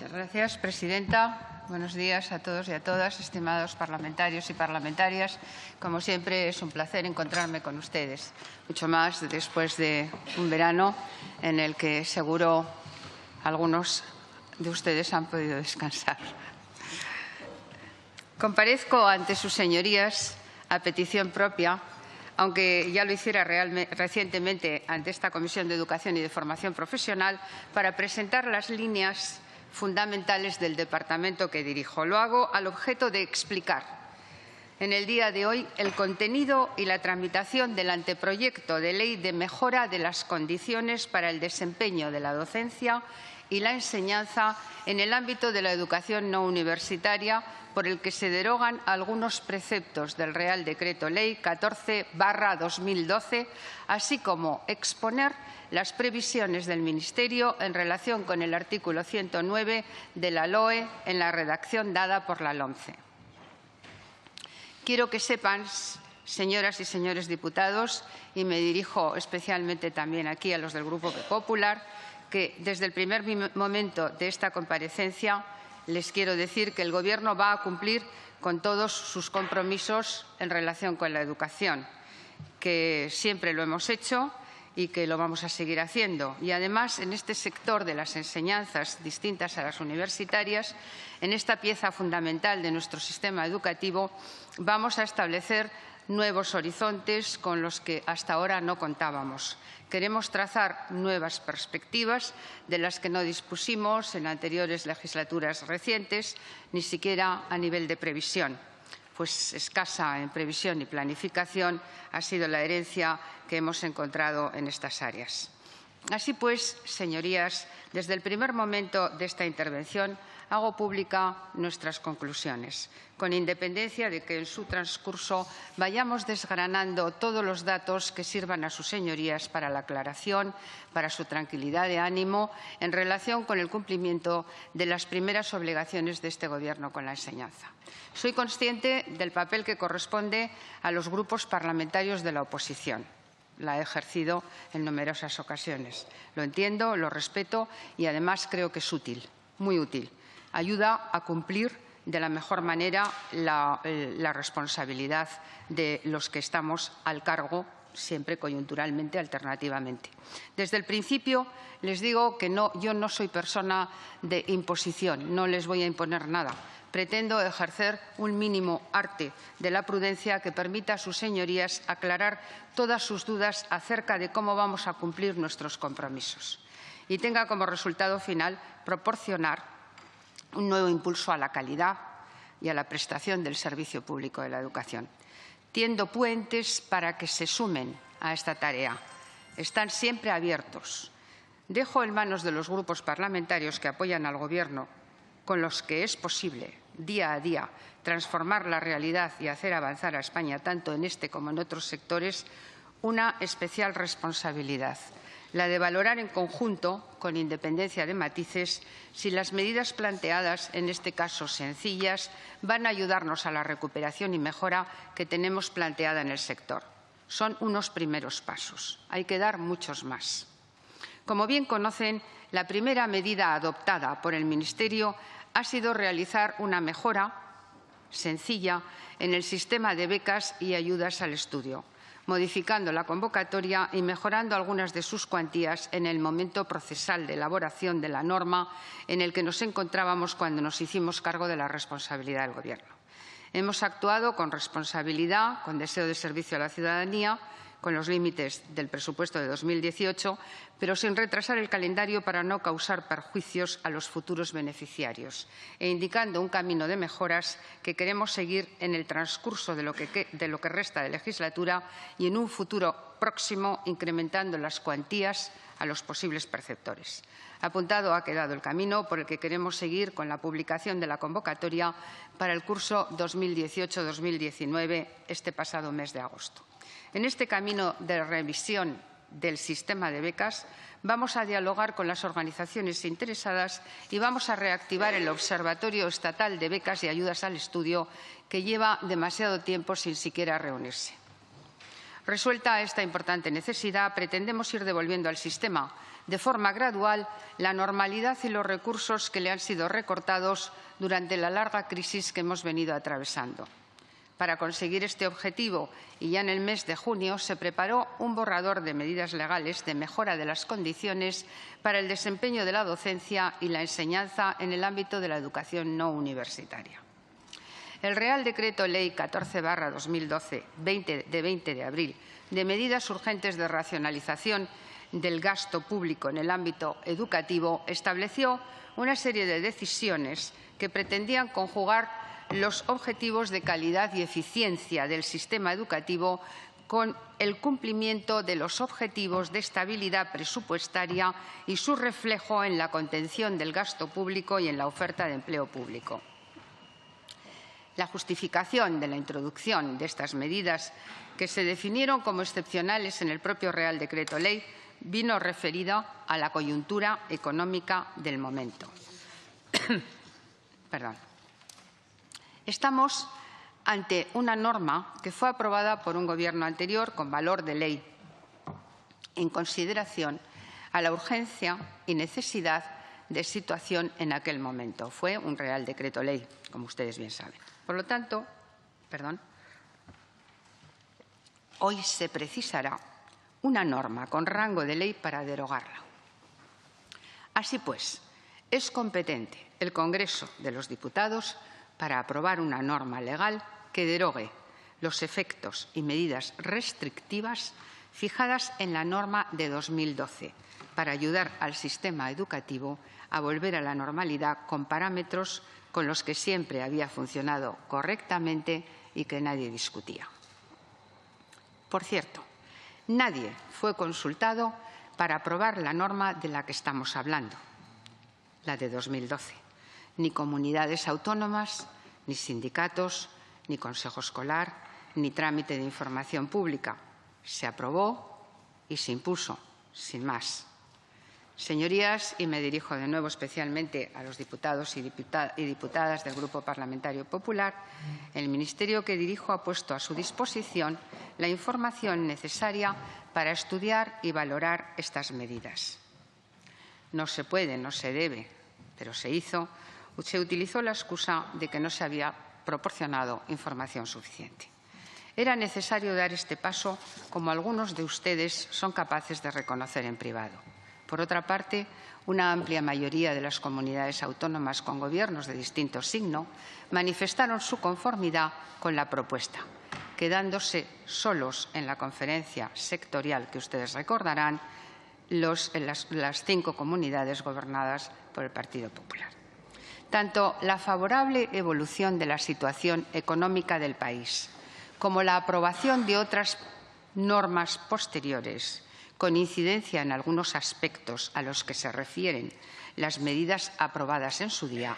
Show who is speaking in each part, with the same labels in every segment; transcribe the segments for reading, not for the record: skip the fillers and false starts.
Speaker 1: Muchas gracias, presidenta. Buenos días a todos y a todas, estimados parlamentarios y parlamentarias. Como siempre, es un placer encontrarme con ustedes, mucho más después de un verano en el que seguro algunos de ustedes han podido descansar. Comparezco ante sus señorías a petición propia, aunque ya lo hiciera recientemente ante esta Comisión de Educación y de Formación Profesional, para presentar las líneas fundamentales del departamento que dirijo. Lo hago al objeto de explicar en el día de hoy el contenido y la tramitación del anteproyecto de ley de mejora de las condiciones para el desempeño de la docencia y la enseñanza en el ámbito de la educación no universitaria, por el que se derogan algunos preceptos del Real Decreto Ley 14/2012, así como exponer las previsiones del Ministerio en relación con el artículo 109 de la LOE en la redacción dada por la LOMCE. Quiero que sepan, señoras y señores diputados, y me dirijo especialmente también aquí a los del Grupo Popular, que desde el primer momento de esta comparecencia les quiero decir que el Gobierno va a cumplir con todos sus compromisos en relación con la educación, que siempre lo hemos hecho y que lo vamos a seguir haciendo. Y además, en este sector de las enseñanzas distintas a las universitarias, en esta pieza fundamental de nuestro sistema educativo, vamos a establecer nuevos horizontes con los que hasta ahora no contábamos. Queremos trazar nuevas perspectivas de las que no dispusimos en anteriores legislaturas recientes, ni siquiera a nivel de previsión, pues escasa en previsión y planificación ha sido la herencia que hemos encontrado en estas áreas. Así pues, señorías, desde el primer momento de esta intervención hago pública nuestras conclusiones, con independencia de que en su transcurso vayamos desgranando todos los datos que sirvan a sus señorías para la aclaración, para su tranquilidad de ánimo en relación con el cumplimiento de las primeras obligaciones de este Gobierno con la enseñanza. Soy consciente del papel que corresponde a los grupos parlamentarios de la oposición. La he ejercido en numerosas ocasiones. Lo entiendo, lo respeto y además creo que es útil, muy útil. Ayuda a cumplir de la mejor manera la responsabilidad de los que estamos al cargo, siempre coyunturalmente, alternativamente. Desde el principio les digo que yo no soy persona de imposición, no les voy a imponer nada. Pretendo ejercer un mínimo arte de la prudencia que permita a sus señorías aclarar todas sus dudas acerca de cómo vamos a cumplir nuestros compromisos y tenga como resultado final proporcionar un nuevo impulso a la calidad y a la prestación del servicio público de la educación. Tiendo puentes para que se sumen a esta tarea. Están siempre abiertos. Dejo en manos de los grupos parlamentarios que apoyan al Gobierno, con los que es posible, día a día, transformar la realidad y hacer avanzar a España, tanto en este como en otros sectores, una especial responsabilidad, la de valorar en conjunto, con independencia de matices, si las medidas planteadas, en este caso sencillas, van a ayudarnos a la recuperación y mejora que tenemos planteada en el sector. Son unos primeros pasos. Hay que dar muchos más. Como bien conocen, la primera medida adoptada por el Ministerio ha sido realizar una mejora sencilla en el sistema de becas y ayudas al estudio, modificando la convocatoria y mejorando algunas de sus cuantías en el momento procesal de elaboración de la norma en el que nos encontrábamos cuando nos hicimos cargo de la responsabilidad del Gobierno. Hemos actuado con responsabilidad, con deseo de servicio a la ciudadanía, con los límites del presupuesto de 2018, pero sin retrasar el calendario para no causar perjuicios a los futuros beneficiarios e indicando un camino de mejoras que queremos seguir en el transcurso de lo que resta de legislatura y en un futuro próximo incrementando las cuantías a los posibles perceptores. Apuntado ha quedado el camino por el que queremos seguir con la publicación de la convocatoria para el curso 2018-2019 este pasado mes de agosto. En este camino de revisión del sistema de becas vamos a dialogar con las organizaciones interesadas y vamos a reactivar el Observatorio Estatal de Becas y Ayudas al Estudio, que lleva demasiado tiempo sin siquiera reunirse. Resuelta esta importante necesidad, pretendemos ir devolviendo al sistema de forma gradual la normalidad y los recursos que le han sido recortados durante la larga crisis que hemos venido atravesando. Para conseguir este objetivo, y ya en el mes de junio, se preparó un borrador de medidas legales de mejora de las condiciones para el desempeño de la docencia y la enseñanza en el ámbito de la educación no universitaria. El Real Decreto Ley 14/2012, de 20 de abril, de medidas urgentes de racionalización del gasto público en el ámbito educativo, estableció una serie de decisiones que pretendían conjugar los objetivos de calidad y eficiencia del sistema educativo con el cumplimiento de los objetivos de estabilidad presupuestaria y su reflejo en la contención del gasto público y en la oferta de empleo público. La justificación de la introducción de estas medidas, que se definieron como excepcionales en el propio Real Decreto Ley, vino referida a la coyuntura económica del momento. Perdón. Estamos ante una norma que fue aprobada por un Gobierno anterior con valor de ley, en consideración a la urgencia y necesidad de situación en aquel momento. Fue un Real Decreto Ley, como ustedes bien saben. Por lo tanto, hoy se precisará una norma con rango de ley para derogarla. Así pues, es competente el Congreso de los Diputados para aprobar una norma legal que derogue los efectos y medidas restrictivas fijadas en la norma de 2012 para ayudar al sistema educativo a volver a la normalidad con parámetros con los que siempre había funcionado correctamente y que nadie discutía. Por cierto, nadie fue consultado para aprobar la norma de la que estamos hablando, la de 2012. Ni comunidades autónomas, ni sindicatos, ni consejo escolar, ni trámite de información pública. Se aprobó y se impuso, sin más. Señorías, y me dirijo de nuevo especialmente a los diputados y diputadas del Grupo Parlamentario Popular, el Ministerio que dirijo ha puesto a su disposición la información necesaria para estudiar y valorar estas medidas. No se puede, no se debe, pero se hizo. Se utilizó la excusa de que no se había proporcionado información suficiente. Era necesario dar este paso, como algunos de ustedes son capaces de reconocer en privado. Por otra parte, una amplia mayoría de las comunidades autónomas con gobiernos de distinto signo manifestaron su conformidad con la propuesta, quedándose solos en la conferencia sectorial que ustedes recordarán las 5 comunidades gobernadas por el Partido Popular. Tanto la favorable evolución de la situación económica del país como la aprobación de otras normas posteriores, con incidencia en algunos aspectos a los que se refieren las medidas aprobadas en su día,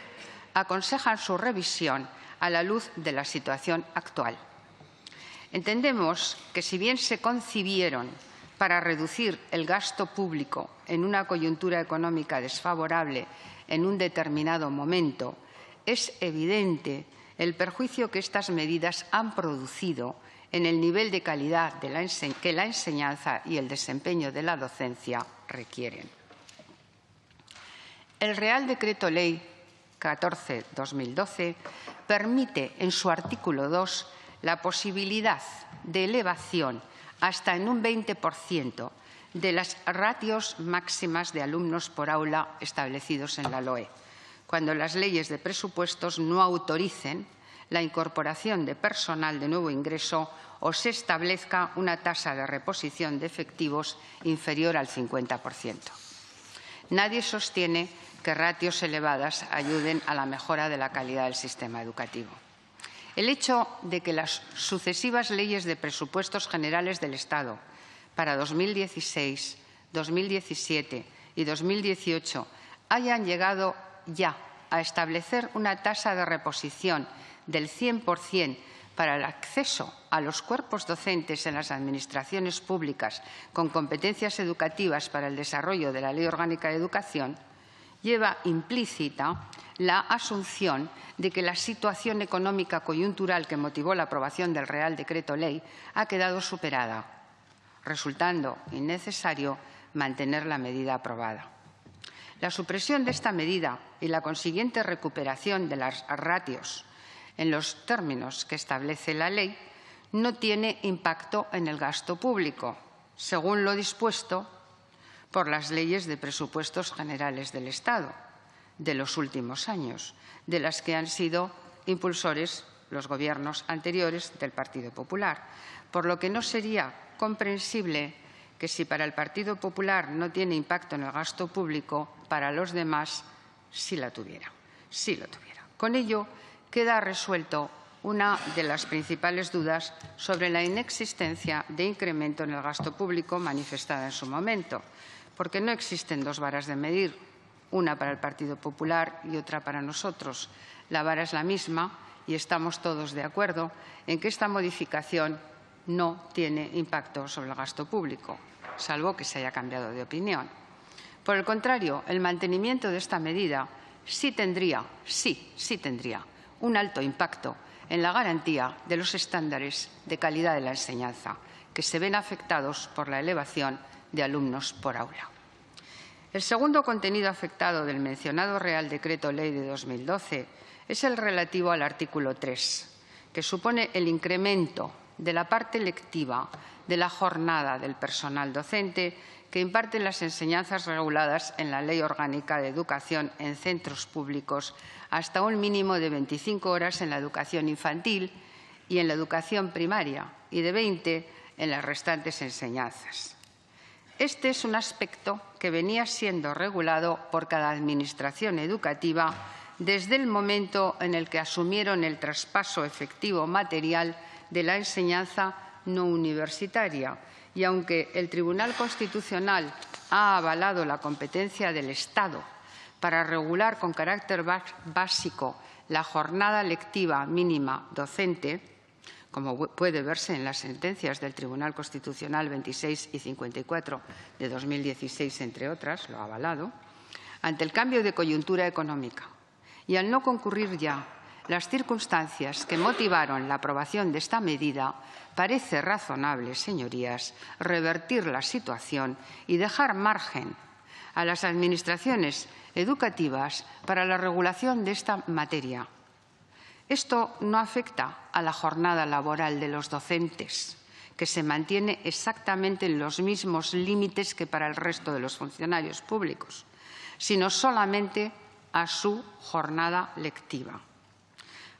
Speaker 1: aconsejan su revisión a la luz de la situación actual. Entendemos que, si bien se concibieron para reducir el gasto público en una coyuntura económica desfavorable en un determinado momento, es evidente el perjuicio que estas medidas han producido en el nivel de calidad que la enseñanza y el desempeño de la docencia requieren. El Real Decreto Ley 14/2012 permite, en su artículo 2, la posibilidad de elevación hasta en un 20% de las ratios máximas de alumnos por aula establecidos en la LOE, cuando las leyes de presupuestos no autoricen la incorporación de personal de nuevo ingreso o se establezca una tasa de reposición de efectivos inferior al 50%. Nadie sostiene que ratios elevadas ayuden a la mejora de la calidad del sistema educativo. El hecho de que las sucesivas leyes de presupuestos generales del Estado para 2016, 2017 y 2018 hayan llegado ya a establecer una tasa de reposición del 100% para el acceso a los cuerpos docentes en las administraciones públicas con competencias educativas para el desarrollo de la Ley Orgánica de Educación, lleva implícita la asunción de que la situación económica coyuntural que motivó la aprobación del Real Decreto Ley ha quedado superada, resultando innecesario mantener la medida aprobada. La supresión de esta medida y la consiguiente recuperación de las ratios en los términos que establece la ley no tiene impacto en el gasto público, según lo dispuesto por las leyes de presupuestos generales del Estado de los últimos años, de las que han sido impulsores los gobiernos anteriores del Partido Popular, por lo que no sería comprensible que si para el Partido Popular no tiene impacto en el gasto público, para los demás sí lo tuviera. Con ello queda resuelto una de las principales dudas sobre la inexistencia de incremento en el gasto público manifestada en su momento, porque no existen dos varas de medir, una para el Partido Popular y otra para nosotros. La vara es la misma y estamos todos de acuerdo en que esta modificación no tiene impacto sobre el gasto público, salvo que se haya cambiado de opinión. Por el contrario, el mantenimiento de esta medida sí tendría un alto impacto en la garantía de los estándares de calidad de la enseñanza, que se ven afectados por la elevación de alumnos por aula. El segundo contenido afectado del mencionado Real Decreto Ley de 2012 es el relativo al artículo 3, que supone el incremento de la parte lectiva de la jornada del personal docente que imparte las enseñanzas reguladas en la Ley Orgánica de Educación en centros públicos hasta un mínimo de 25 horas en la educación infantil y en la educación primaria y de 20 en las restantes enseñanzas. Este es un aspecto que venía siendo regulado por cada administración educativa desde el momento en el que asumieron el traspaso efectivo material de la enseñanza no universitaria. Y aunque el Tribunal Constitucional ha avalado la competencia del Estado para regular con carácter básico la jornada lectiva mínima docente, como puede verse en las sentencias del Tribunal Constitucional 26 y 54 de 2016, entre otras, lo ha avalado, ante el cambio de coyuntura económica y al no concurrir ya las circunstancias que motivaron la aprobación de esta medida, parece razonable, señorías, revertir la situación y dejar margen a las administraciones educativas para la regulación de esta materia. Esto no afecta a la jornada laboral de los docentes, que se mantiene exactamente en los mismos límites que para el resto de los funcionarios públicos, sino solamente a su jornada lectiva.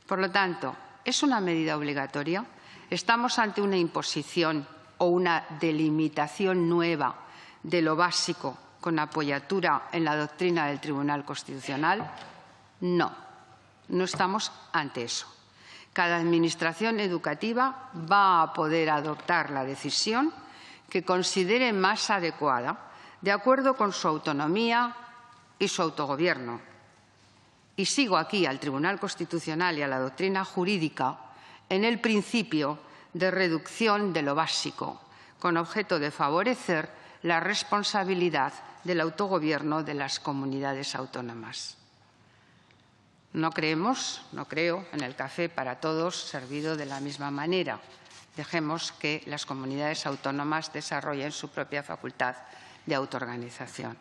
Speaker 1: Por lo tanto, ¿es una medida obligatoria? ¿Estamos ante una imposición o una delimitación nueva de lo básico con apoyatura en la doctrina del Tribunal Constitucional? No, no estamos ante eso. Cada administración educativa va a poder adoptar la decisión que considere más adecuada, de acuerdo con su autonomía y su autogobierno. Y sigo aquí al Tribunal Constitucional y a la doctrina jurídica en el principio de reducción de lo básico, con objeto de favorecer la responsabilidad del autogobierno de las comunidades autónomas. No creo en el café para todos servido de la misma manera. Dejemos que las comunidades autónomas desarrollen su propia facultad de autoorganización.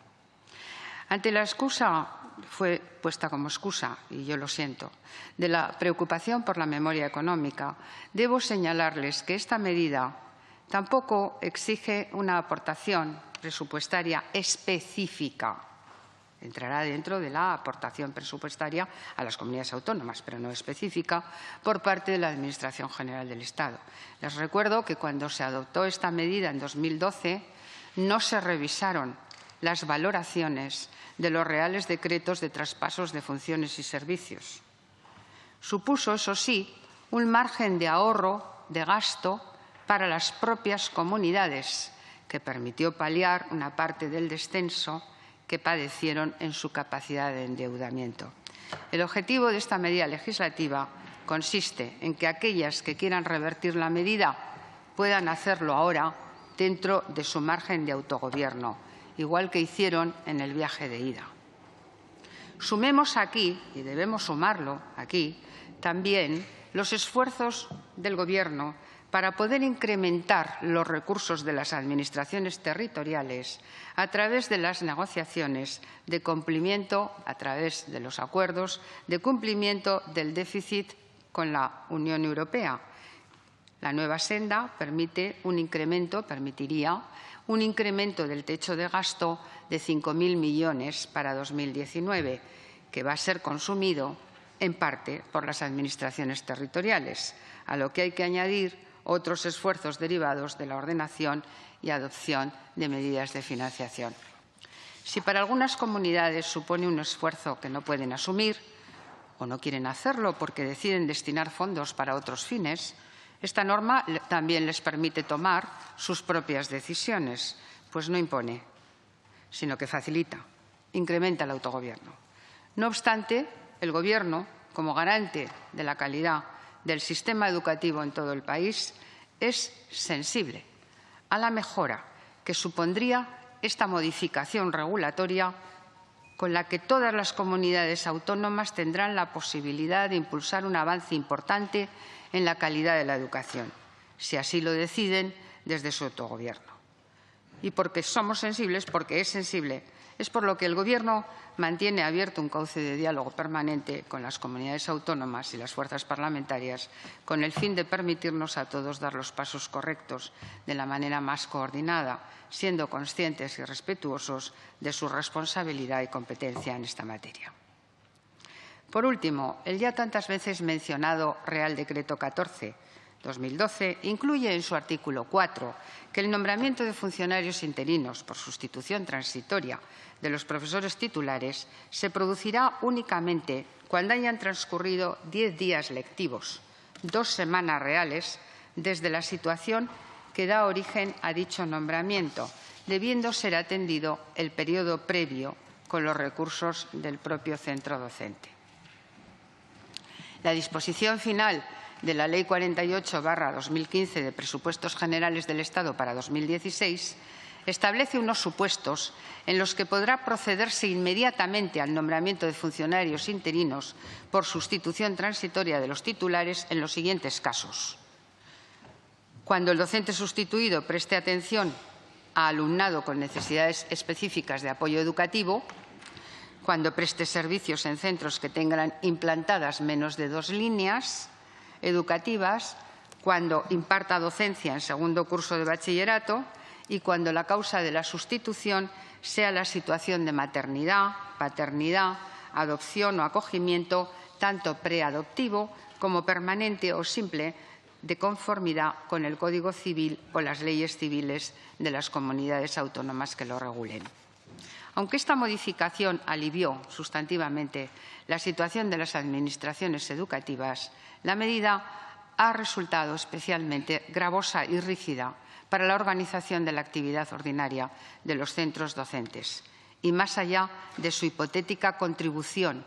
Speaker 1: Ante la excusa, fue puesta como excusa, y yo lo siento, de la preocupación por la memoria económica, debo señalarles que esta medida tampoco exige una aportación presupuestaria específica. Entrará dentro de la aportación presupuestaria a las comunidades autónomas, pero no específica, por parte de la Administración General del Estado. Les recuerdo que cuando se adoptó esta medida en 2012 no se revisaron las valoraciones de los reales decretos de traspasos de funciones y servicios. Supuso, eso sí, un margen de ahorro de gasto para las propias comunidades, que permitió paliar una parte del descenso que padecieron en su capacidad de endeudamiento. El objetivo de esta medida legislativa consiste en que aquellas que quieran revertir la medida puedan hacerlo ahora dentro de su margen de autogobierno, igual que hicieron en el viaje de ida. Sumemos aquí, y debemos sumarlo aquí, también los esfuerzos del Gobierno para poder incrementar los recursos de las administraciones territoriales a través de las negociaciones de cumplimiento, a través de los acuerdos de cumplimiento del déficit con la Unión Europea. La nueva senda permitiría un incremento del techo de gasto de 5.000 millones para 2019, que va a ser consumido en parte por las administraciones territoriales, a lo que hay que añadir otros esfuerzos derivados de la ordenación y adopción de medidas de financiación. Si para algunas comunidades supone un esfuerzo que no pueden asumir o no quieren hacerlo porque deciden destinar fondos para otros fines, esta norma también les permite tomar sus propias decisiones, pues no impone, sino que facilita, incrementa el autogobierno. No obstante, el Gobierno, como garante de la calidad del sistema educativo en todo el país, es sensible a la mejora que supondría esta modificación regulatoria con la que todas las comunidades autónomas tendrán la posibilidad de impulsar un avance importante en la calidad de la educación, si así lo deciden desde su autogobierno. Y porque somos sensibles, porque es sensible, es por lo que el Gobierno mantiene abierto un cauce de diálogo permanente con las comunidades autónomas y las fuerzas parlamentarias con el fin de permitirnos a todos dar los pasos correctos de la manera más coordinada, siendo conscientes y respetuosos de su responsabilidad y competencia en esta materia. Por último, el ya tantas veces mencionado Real Decreto 14/2012 incluye en su artículo 4 que el nombramiento de funcionarios interinos por sustitución transitoria de los profesores titulares se producirá únicamente cuando hayan transcurrido 10 días lectivos, 2 semanas reales, desde la situación que da origen a dicho nombramiento, debiendo ser atendido el periodo previo con los recursos del propio centro docente. La disposición final de la Ley 48/2015 de Presupuestos Generales del Estado para 2016 establece unos supuestos en los que podrá procederse inmediatamente al nombramiento de funcionarios interinos por sustitución transitoria de los titulares en los siguientes casos. Cuando el docente sustituido preste atención a alumnado con necesidades específicas de apoyo educativo, cuando preste servicios en centros que tengan implantadas menos de 2 líneas educativas, cuando imparta docencia en segundo curso de bachillerato y cuando la causa de la sustitución sea la situación de maternidad, paternidad, adopción o acogimiento, tanto preadoptivo como permanente o simple, de conformidad con el Código Civil o las leyes civiles de las comunidades autónomas que lo regulen. Aunque esta modificación alivió sustantivamente la situación de las administraciones educativas, la medida ha resultado especialmente gravosa y rígida para la organización de la actividad ordinaria de los centros docentes y, más allá de su hipotética contribución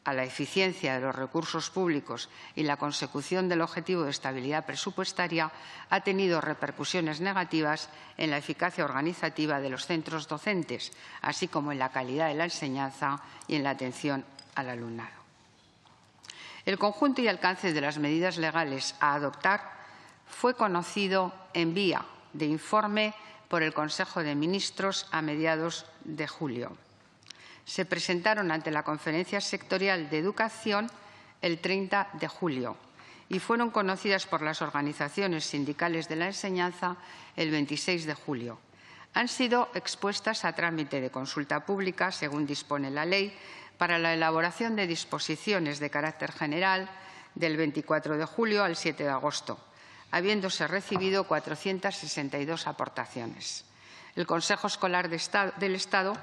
Speaker 1: a la eficiencia de los recursos públicos y la consecución del objetivo de estabilidad presupuestaria, ha tenido repercusiones negativas en la eficacia organizativa de los centros docentes, así como en la calidad de la enseñanza y en la atención al alumnado. El conjunto y alcance de las medidas legales a adoptar fue conocido en vía de informe por el Consejo de Ministros a mediados de julio. Se presentaron ante la Conferencia Sectorial de Educación el 30 de julio y fueron conocidas por las organizaciones sindicales de la enseñanza el 26 de julio. Han sido expuestas a trámite de consulta pública, según dispone la ley, para la elaboración de disposiciones de carácter general del 24 de julio al 7 de agosto, habiéndose recibido 462 aportaciones. El Consejo Escolar del Estado,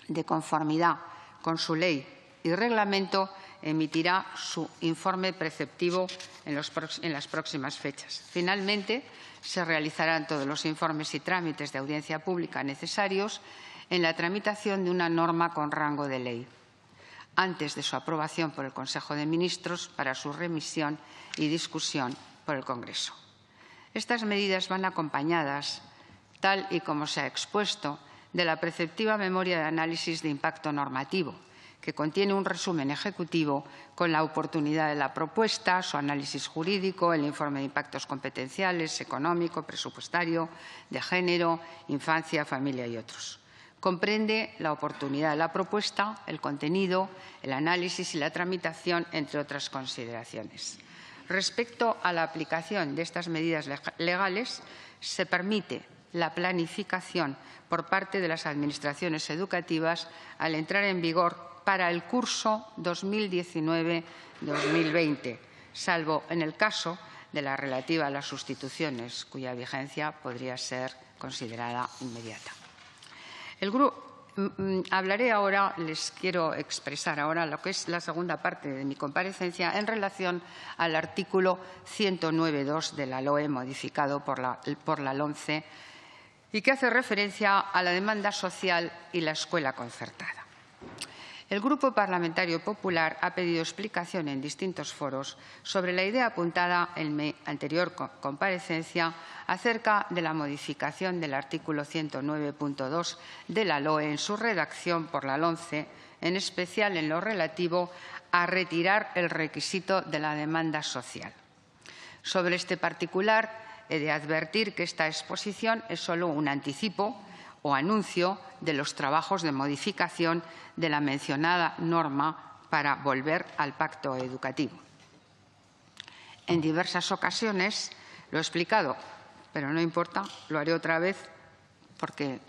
Speaker 1: de conformidad con su ley y reglamento, emitirá su informe preceptivo en las próximas fechas. Finalmente, se realizarán todos los informes y trámites de audiencia pública necesarios en la tramitación de una norma con rango de ley, antes de su aprobación por el Consejo de Ministros para su remisión y discusión por el Congreso. Estas medidas van acompañadas, tal y como se ha expuesto, de la preceptiva memoria de análisis de impacto normativo, que contiene un resumen ejecutivo con la oportunidad de la propuesta, su análisis jurídico, el informe de impactos competenciales, económico, presupuestario, de género, infancia, familia y otros. Comprende la oportunidad de la propuesta, el contenido, el análisis y la tramitación, entre otras consideraciones. Respecto a la aplicación de estas medidas legales, se permite la planificación por parte de las administraciones educativas al entrar en vigor para el curso 2019-2020, salvo en el caso de la relativa a las sustituciones, cuya vigencia podría ser considerada inmediata. Hablaré ahora, les quiero expresar ahora lo que es la segunda parte de mi comparecencia en relación al artículo 109.2 de la LOE modificado por la LOMCE y que hace referencia a la demanda social y la escuela concertada. El Grupo Parlamentario Popular ha pedido explicación en distintos foros sobre la idea apuntada en mi anterior comparecencia acerca de la modificación del artículo 109.2 de la LOE en su redacción por la LOMCE, en especial en lo relativo a retirar el requisito de la demanda social. Sobre este particular, he de advertir que esta exposición es solo un anticipo o anuncio de los trabajos de modificación de la mencionada norma para volver al pacto educativo. En diversas ocasiones lo he explicado, pero no importa, lo haré otra vez porque,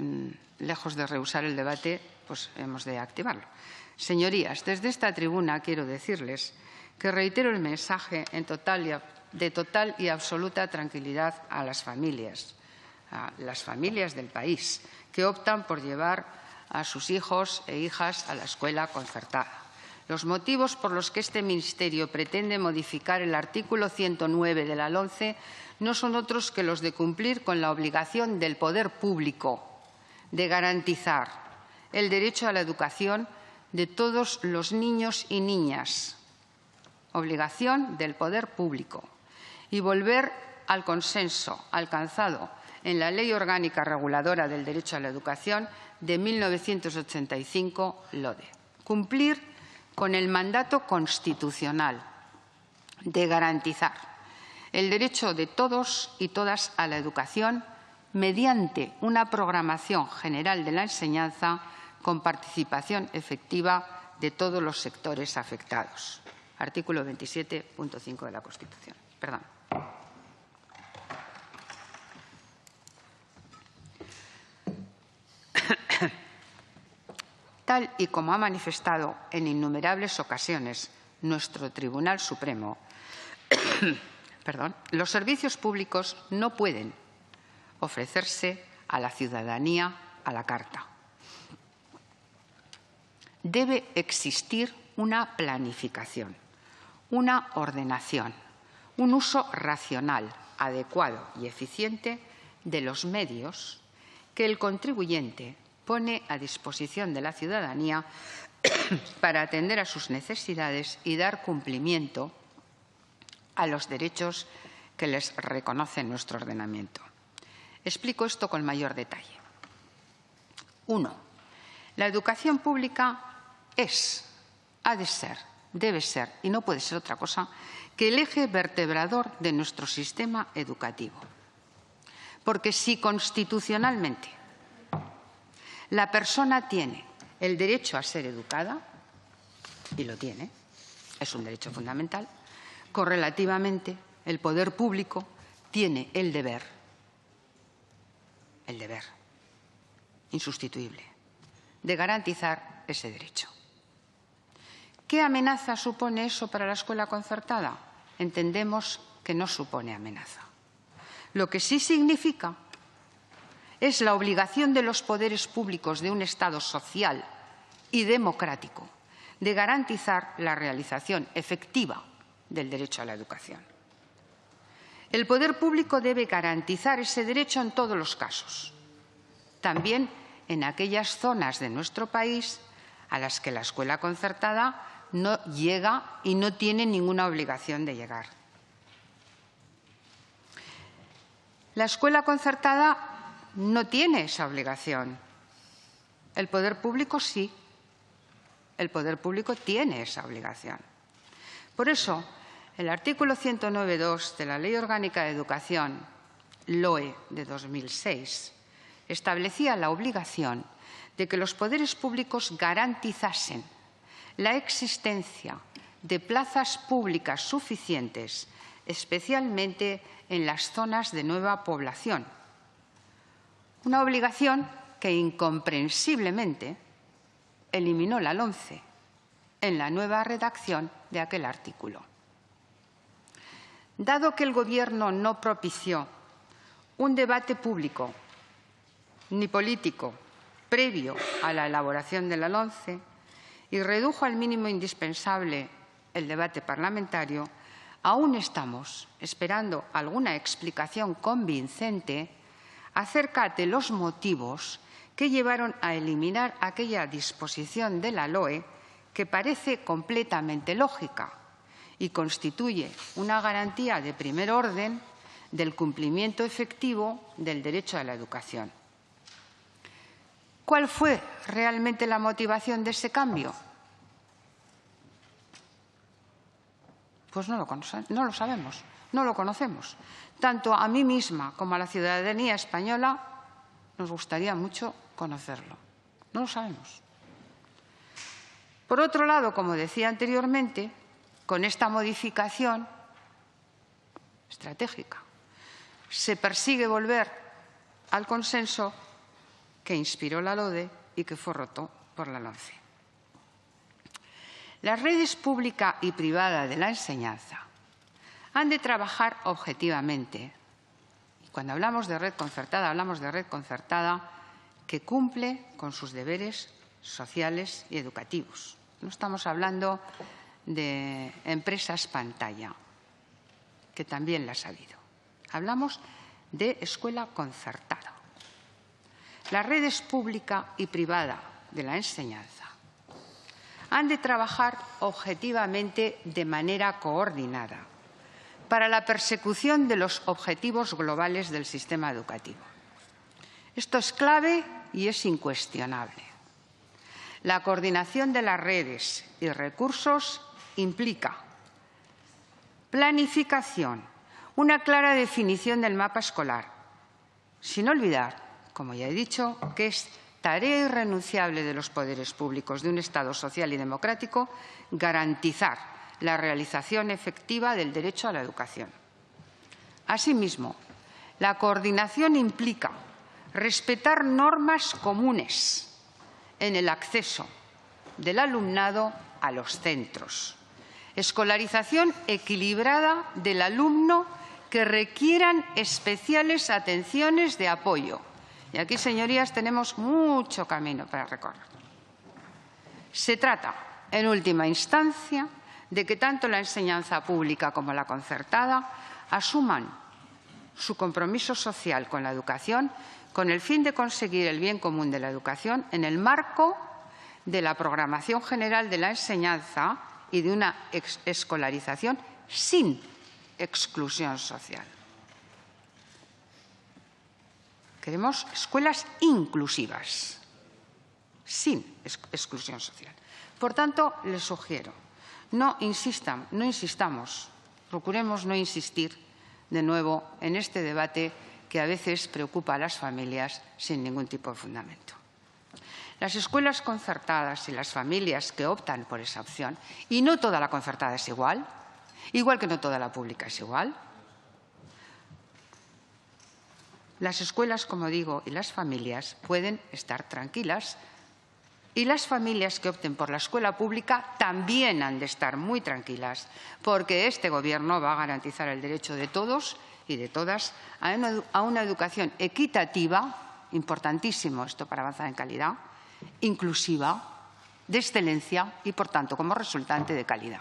Speaker 1: lejos de rehusar el debate, pues hemos de activarlo. Señorías, desde esta tribuna quiero decirles que reitero el mensaje de total y absoluta tranquilidad a las familias del país que optan por llevar a sus hijos e hijas a la escuela concertada. Los motivos por los que este Ministerio pretende modificar el artículo 109 de la LOMCE no son otros que los de cumplir con la obligación del poder público de garantizar el derecho a la educación de todos los niños y niñas. Obligación del poder público. Y volver al consenso alcanzado en la Ley Orgánica Reguladora del Derecho a la Educación de 1985, LODE. Cumplir con el mandato constitucional de garantizar el derecho de todos y todas a la educación mediante una programación general de la enseñanza con participación efectiva de todos los sectores afectados. Artículo 27.5 de la Constitución. Perdón. Tal y como ha manifestado en innumerables ocasiones nuestro Tribunal Supremo, los servicios públicos no pueden ofrecerse a la ciudadanía a la carta. Debe existir una planificación, una ordenación, un uso racional, adecuado y eficiente de los medios que el contribuyente pone a disposición de la ciudadanía para atender a sus necesidades y dar cumplimiento a los derechos que les reconoce nuestro ordenamiento. Explico esto con mayor detalle. 1. La educación pública ha de ser, debe ser, y no puede ser otra cosa, que el eje vertebrador de nuestro sistema educativo. Porque si constitucionalmente la persona tiene el derecho a ser educada, y lo tiene, es un derecho fundamental, correlativamente el poder público tiene el deber insustituible de garantizar ese derecho. ¿Qué amenaza supone eso para la escuela concertada? Entendemos que no supone amenaza. Lo que sí significa es la obligación de los poderes públicos de un Estado social y democrático de garantizar la realización efectiva del derecho a la educación. El poder público debe garantizar ese derecho en todos los casos, también en aquellas zonas de nuestro país a las que la escuela concertada no llega y no tiene ninguna obligación de llegar. La escuela concertada no tiene esa obligación. El poder público sí. El poder público tiene esa obligación. Por eso, el artículo 109.2 de la Ley Orgánica de Educación, LOE de 2006, establecía la obligación de que los poderes públicos garantizasen la existencia de plazas públicas suficientes, especialmente en las zonas de nueva población. Una obligación que incomprensiblemente eliminó la LOMCE en la nueva redacción de aquel artículo. Dado que el Gobierno no propició un debate público ni político previo a la elaboración de la LOMCE y redujo al mínimo indispensable el debate parlamentario, aún estamos esperando alguna explicación convincente acerca de los motivos que llevaron a eliminar aquella disposición de la LOE que parece completamente lógica y constituye una garantía de primer orden del cumplimiento efectivo del derecho a la educación. ¿Cuál fue realmente la motivación de ese cambio? Pues no lo sabemos, no lo conocemos. Tanto a mí misma como a la ciudadanía española nos gustaría mucho conocerlo. No lo sabemos. Por otro lado, como decía anteriormente, con esta modificación estratégica se persigue volver al consenso que inspiró la LODE y que fue roto por la LOMCE. Las redes pública y privada de la enseñanza han de trabajar objetivamente. Y cuando hablamos de red concertada que cumple con sus deberes sociales y educativos. No estamos hablando de empresas pantalla, que también las ha habido. Hablamos de escuela concertada. Las redes pública y privada de la enseñanza han de trabajar objetivamente de manera coordinada para la persecución de los objetivos globales del sistema educativo. Esto es clave y es incuestionable. La coordinación de las redes y recursos implica planificación, una clara definición del mapa escolar, sin olvidar, como ya he dicho, que es tarea irrenunciable de los poderes públicos de un Estado social y democrático garantizar la realización efectiva del derecho a la educación. Asimismo, la coordinación implica respetar normas comunes en el acceso del alumnado a los centros, escolarización equilibrada del alumno que requieran especiales atenciones de apoyo. Y aquí, señorías, tenemos mucho camino para recorrer. Se trata, en última instancia, de que tanto la enseñanza pública como la concertada asuman su compromiso social con la educación con el fin de conseguir el bien común de la educación en el marco de la programación general de la enseñanza y de una escolarización sin exclusión social. Queremos escuelas inclusivas, sin exclusión social. Por tanto, les sugiero, no insistamos, procuremos no insistir de nuevo en este debate que a veces preocupa a las familias sin ningún tipo de fundamento. Las escuelas concertadas y las familias que optan por esa opción, y no toda la concertada es igual que no toda la pública es igual. Las escuelas, como digo, y las familias pueden estar tranquilas y las familias que opten por la escuela pública también han de estar muy tranquilas porque este Gobierno va a garantizar el derecho de todos y de todas a una educación equitativa, importantísimo esto para avanzar en calidad, inclusiva, de excelencia y, por tanto, como resultante de calidad.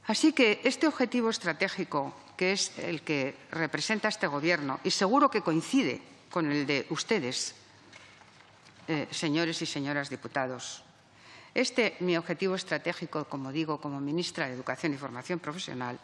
Speaker 1: Así que este objetivo estratégico, que es el que representa este Gobierno, y seguro que coincide con el de ustedes, señores y señoras diputados, mi objetivo estratégico, como digo, como ministra de Educación y Formación Profesional,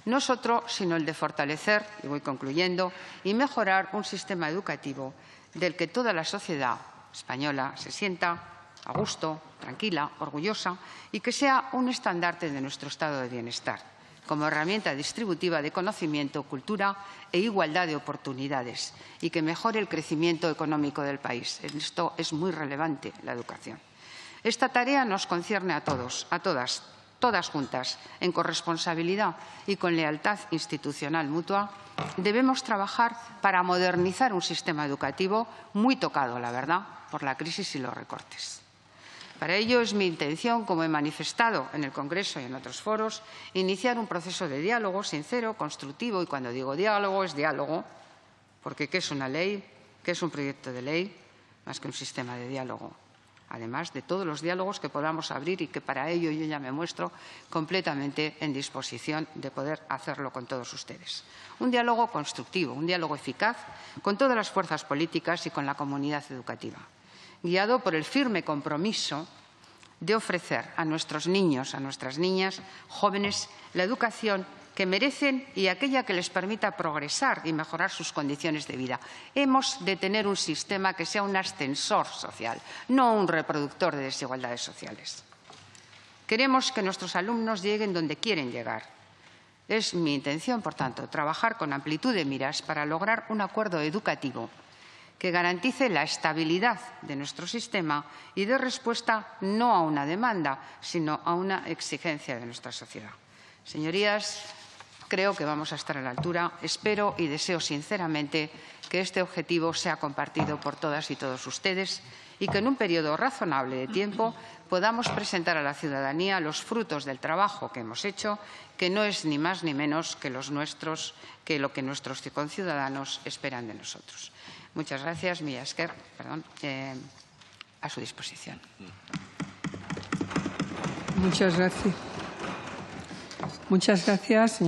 Speaker 1: no es otro sino el de fortalecer, y voy concluyendo, y mejorar un sistema educativo del que toda la sociedad española se sienta a gusto, tranquila, orgullosa y que sea un estandarte de nuestro estado de bienestar, como herramienta distributiva de conocimiento, cultura e igualdad de oportunidades y que mejore el crecimiento económico del país. Esto es muy relevante, la educación. Esta tarea nos concierne a todos, a todas juntas, en corresponsabilidad y con lealtad institucional mutua. Debemos trabajar para modernizar un sistema educativo muy tocado, la verdad, por la crisis y los recortes. Para ello es mi intención, como he manifestado en el Congreso y en otros foros, iniciar un proceso de diálogo sincero, constructivo, y cuando digo diálogo, es diálogo, porque ¿qué es una ley? ¿Qué es un proyecto de ley? Más que un sistema de diálogo. Además de todos los diálogos que podamos abrir y que para ello yo ya me muestro completamente en disposición de poder hacerlo con todos ustedes. Un diálogo constructivo, un diálogo eficaz con todas las fuerzas políticas y con la comunidad educativa, guiado por el firme compromiso de ofrecer a nuestros niños, a nuestras niñas, jóvenes, la educación que merecen y aquella que les permita progresar y mejorar sus condiciones de vida. Hemos de tener un sistema que sea un ascensor social, no un reproductor de desigualdades sociales. Queremos que nuestros alumnos lleguen donde quieren llegar. Es mi intención, por tanto, trabajar con amplitud de miras para lograr un acuerdo educativo que garantice la estabilidad de nuestro sistema y dé respuesta no a una demanda, sino a una exigencia de nuestra sociedad. Señorías, creo que vamos a estar a la altura. Espero y deseo sinceramente que este objetivo sea compartido por todas y todos ustedes y que en un periodo razonable de tiempo podamos presentar a la ciudadanía los frutos del trabajo que hemos hecho, que no es ni más ni menos que lo que nuestros conciudadanos esperan de nosotros. Muchas gracias, Mila esker, a su disposición.
Speaker 2: Muchas gracias. Muchas gracias, señor.